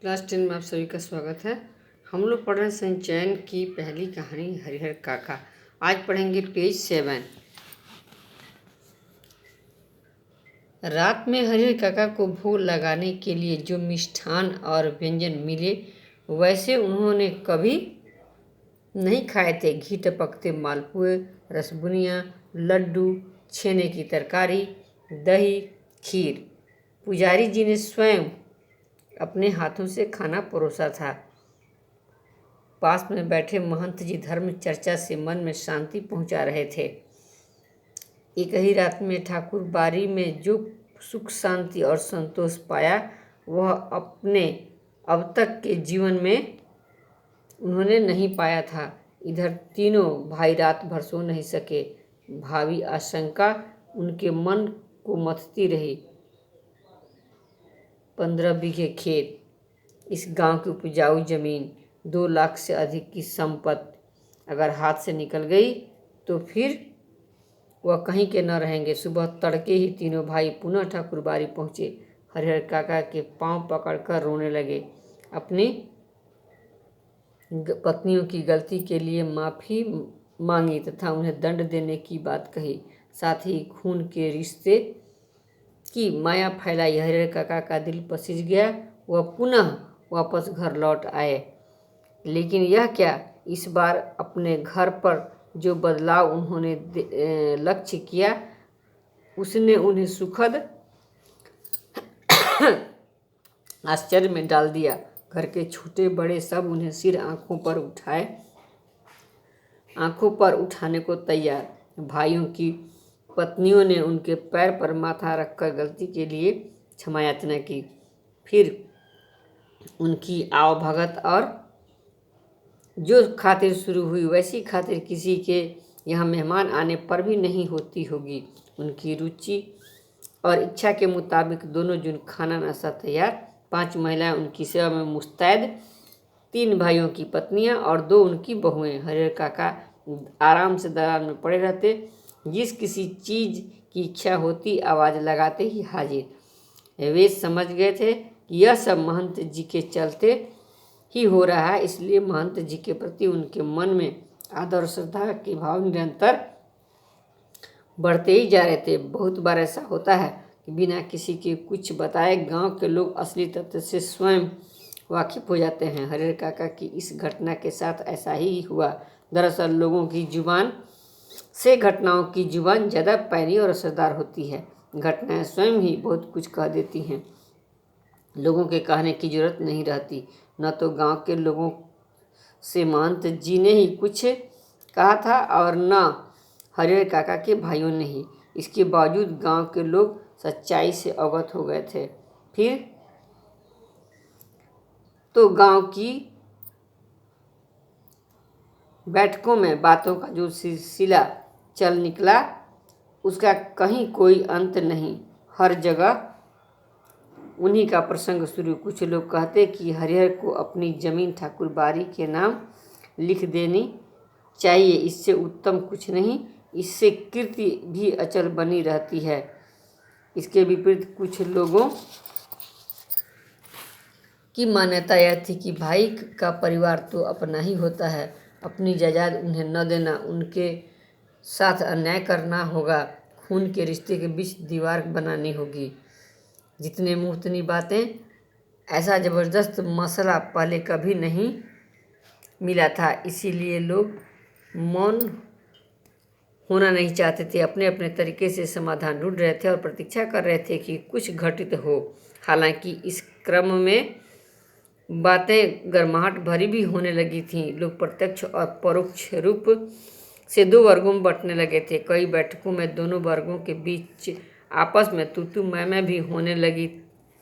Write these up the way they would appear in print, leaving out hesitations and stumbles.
Class 10 में आप सभी का स्वागत है। हम लोग पढ़ रहे हैं सनचैन की पहली कहानी हरिहर काका। आज पढ़ेंगे पेज 7। रात में हरिहर काका को भोग लगाने के लिए जो मिष्ठान और व्यंजन मिले वैसे उन्होंने कभी नहीं खाए थे। घी टपकते मालपुए, रसबुनिया, लड्डू, छेने की तरकारी, दही, खीर। पुजारी जी ने स्वयं अपने हाथों से खाना परोसा था। पास में बैठे महंत जी धर्म चर्चा से मन में शांति पहुंचा रहे थे। एक ही रात में ठाकुर बारी में जो सुख शांति और संतोष पाया वह अपने अब तक के जीवन में उन्होंने नहीं पाया था। इधर तीनों भाई रात भर सो नहीं सके। भावी आशंका उनके मन को मथती रही। 15 बीघे खेत, इस गांव की उपजाऊ जमीन, 2 लाख से अधिक की संपत्ति अगर हाथ से निकल गई तो फिर वह कहीं के न रहेंगे। सुबह तड़के ही तीनों भाई पुनः ठाकुरबाड़ी पहुँचे। हरिहर काका के पांव पकड़कर रोने लगे। अपनी पत्नियों की गलती के लिए माफ़ी मांगी तथा उन्हें दंड देने की बात कही। साथ ही खून के रिश्ते की माया फैलाई। हरिहर काका का दिल पसीज गया। वह पुनः वापस घर लौट आए। लेकिन यह क्या, इस बार अपने घर पर जो बदलाव उन्होंने लक्ष्य किया उसने उन्हें सुखद आश्चर्य में डाल दिया। घर के छोटे बड़े सब उन्हें सिर आंखों पर उठाने को तैयार। भाइयों की पत्नियों ने उनके पैर पर माथा रखकर गलती के लिए क्षमा याचना की। फिर उनकी आवभगत और जो खातिर शुरू हुई वैसी खातिर किसी के यहाँ मेहमान आने पर भी नहीं होती होगी। उनकी रुचि और इच्छा के मुताबिक दोनों जन खाना नाश्ता तैयार। 5 महिलाएं उनकी सेवा में मुस्तैद, 3 भाइयों की पत्नियां और 2 उनकी बहुएं। हरिहर काका आराम से दरार में पड़े रहते। जिस किसी चीज़ की इच्छा होती आवाज़ लगाते ही हाजिर। वे समझ गए थे कि यह सब महंत जी के चलते ही हो रहा है, इसलिए महंत जी के प्रति उनके मन में आदर और श्रद्धा के भाव निरंतर बढ़ते ही जा रहे थे। बहुत बार ऐसा होता है कि बिना किसी के कुछ बताए गांव के लोग असली तथ्य से स्वयं वाकिफ हो जाते हैं। हरिहर काका की इस घटना के साथ ऐसा ही हुआ। दरअसल लोगों की जुबान से घटनाओं की जुबान ज़्यादा पैनी और असरदार होती है। घटनाएं स्वयं ही बहुत कुछ कह देती हैं। लोगों के कहने की जरूरत नहीं रहती। न तो गांव के लोगों से महंत जी ने ही कुछ कहा था और न हरिहर काका के भाइयों ने ही। इसके बावजूद गांव के लोग सच्चाई से अवगत हो गए थे। फिर तो गांव की बैठकों में बातों का जो सिलसिला चल निकला उसका कहीं कोई अंत नहीं। हर जगह उन्हीं का प्रसंग शुरू। कुछ लोग कहते कि हरिहर को अपनी जमीन ठाकुरबाड़ी के नाम लिख देनी चाहिए, इससे उत्तम कुछ नहीं, इससे कीर्ति भी अचल बनी रहती है। इसके विपरीत कुछ लोगों की मान्यता यह थी कि भाई का परिवार तो अपना ही होता है, अपनी जायदाद उन्हें न देना, उनके साथ अन्याय करना होगा, खून के रिश्ते के बीच दीवार बनानी होगी। जितने मुँह उतनी बातें। ऐसा ज़बरदस्त मसला पहले कभी नहीं मिला था, इसीलिए लोग मौन होना नहीं चाहते थे। अपने अपने तरीके से समाधान ढूंढ रहे थे और प्रतीक्षा कर रहे थे कि कुछ घटित हो। हालांकि इस क्रम में बातें गर्माहट भरी भी होने लगी थीं। लोग प्रत्यक्ष और परोक्ष रूप से 2 वर्गों में बंटने लगे थे। कई बैठकों में दोनों वर्गों के बीच आपस में तू मैं भी होने लगी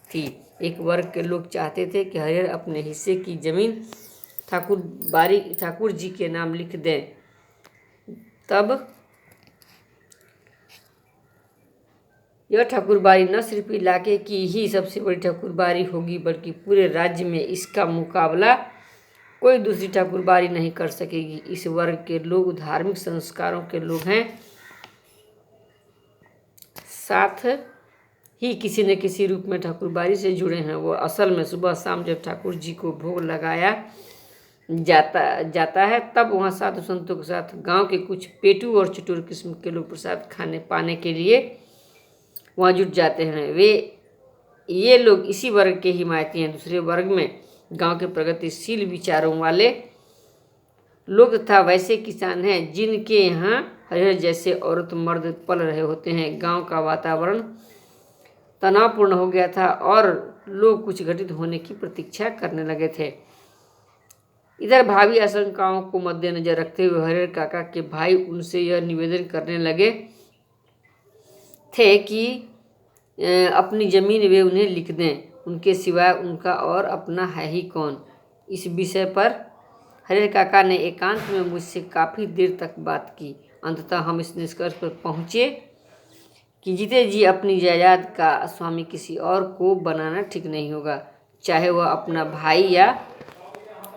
थी। एक वर्ग के लोग चाहते थे कि हरिहर अपने हिस्से की जमीन ठाकुर जी के नाम लिख दें, तब यह ठाकुरबाड़ी न सिर्फ इलाके की ही सबसे बड़ी ठाकुरबाड़ी होगी बल्कि पूरे राज्य में इसका मुकाबला कोई दूसरी ठाकुरबाड़ी नहीं कर सकेगी। इस वर्ग के लोग धार्मिक संस्कारों के लोग हैं, साथ ही किसी न किसी रूप में ठाकुरबाड़ी से जुड़े हैं। वो असल में सुबह शाम जब ठाकुर जी को भोग लगाया जाता है तब वहाँ साधु संतों के साथ गांव के कुछ पेटू और चटुर किस्म के लोग प्रसाद खाने पाने के लिए वहाँ जुट जाते हैं। ये लोग इसी वर्ग के हिमायती हैं। दूसरे वर्ग में गांव के प्रगतिशील विचारों वाले लोग तथा वैसे किसान हैं जिनके यहाँ हरिहर जैसे औरत मर्द पल रहे होते हैं। गांव का वातावरण तनावपूर्ण हो गया था और लोग कुछ घटित होने की प्रतीक्षा करने लगे थे। इधर भावी आशंकाओं को मद्देनजर रखते हुए हरिहर काका के भाई उनसे यह निवेदन करने लगे थे कि अपनी जमीन वे उन्हें लिख दें, उनके सिवाय उनका और अपना है ही कौन। इस विषय पर हरिहर काका ने एकांत में मुझसे काफ़ी देर तक बात की। अंततः हम इस निष्कर्ष पर पहुँचे कि जीते जी अपनी जायदाद का स्वामी किसी और को बनाना ठीक नहीं होगा, चाहे वह अपना भाई या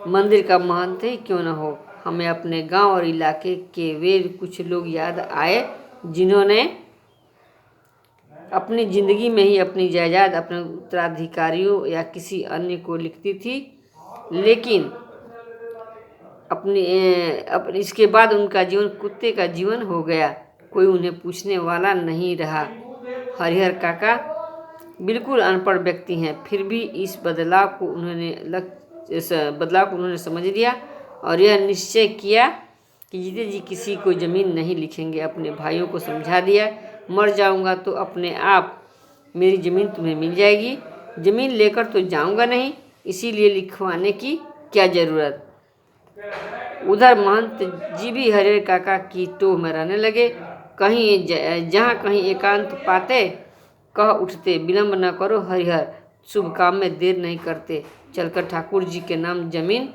मंदिर का महंत ही क्यों न हो। हमें अपने गांव और इलाके के वे कुछ लोग याद आए जिन्होंने अपनी ज़िंदगी में ही अपनी जायदाद अपने उत्तराधिकारियों या किसी अन्य को लिखती थी, लेकिन इसके बाद उनका जीवन कुत्ते का जीवन हो गया। कोई उन्हें पूछने वाला नहीं रहा। हरिहर काका बिल्कुल अनपढ़ व्यक्ति हैं, फिर भी इस बदलाव को उन्होंने समझ लिया और यह निश्चय किया कि जीते जी किसी को ज़मीन नहीं लिखेंगे। अपने भाइयों को समझा दिया, मर जाऊंगा तो अपने आप मेरी ज़मीन तुम्हें मिल जाएगी। ज़मीन लेकर तो जाऊंगा नहीं, इसीलिए लिखवाने की क्या ज़रूरत। उधर महंत जी भी हरिहर काका की टोह में रहने लगे। जहाँ कहीं एकांत पाते कह उठते, विलम्ब न करो हरिहर, शुभ काम में देर नहीं करते, चलकर ठाकुर जी के नाम जमीन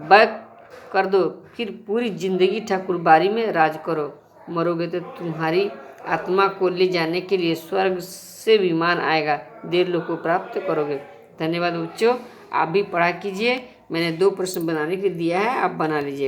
बैक कर दो, फिर पूरी जिंदगी ठाकुरबाड़ी में राज करो। मरोगे तो तुम्हारी आत्मा को ले जाने के लिए स्वर्ग से विमान आएगा, देवलोक को प्राप्त करोगे। धन्यवाद बच्चों, आप भी पढ़ा कीजिए। मैंने 2 प्रश्न बनाने के लिए दिया है, आप बना लीजिएगा।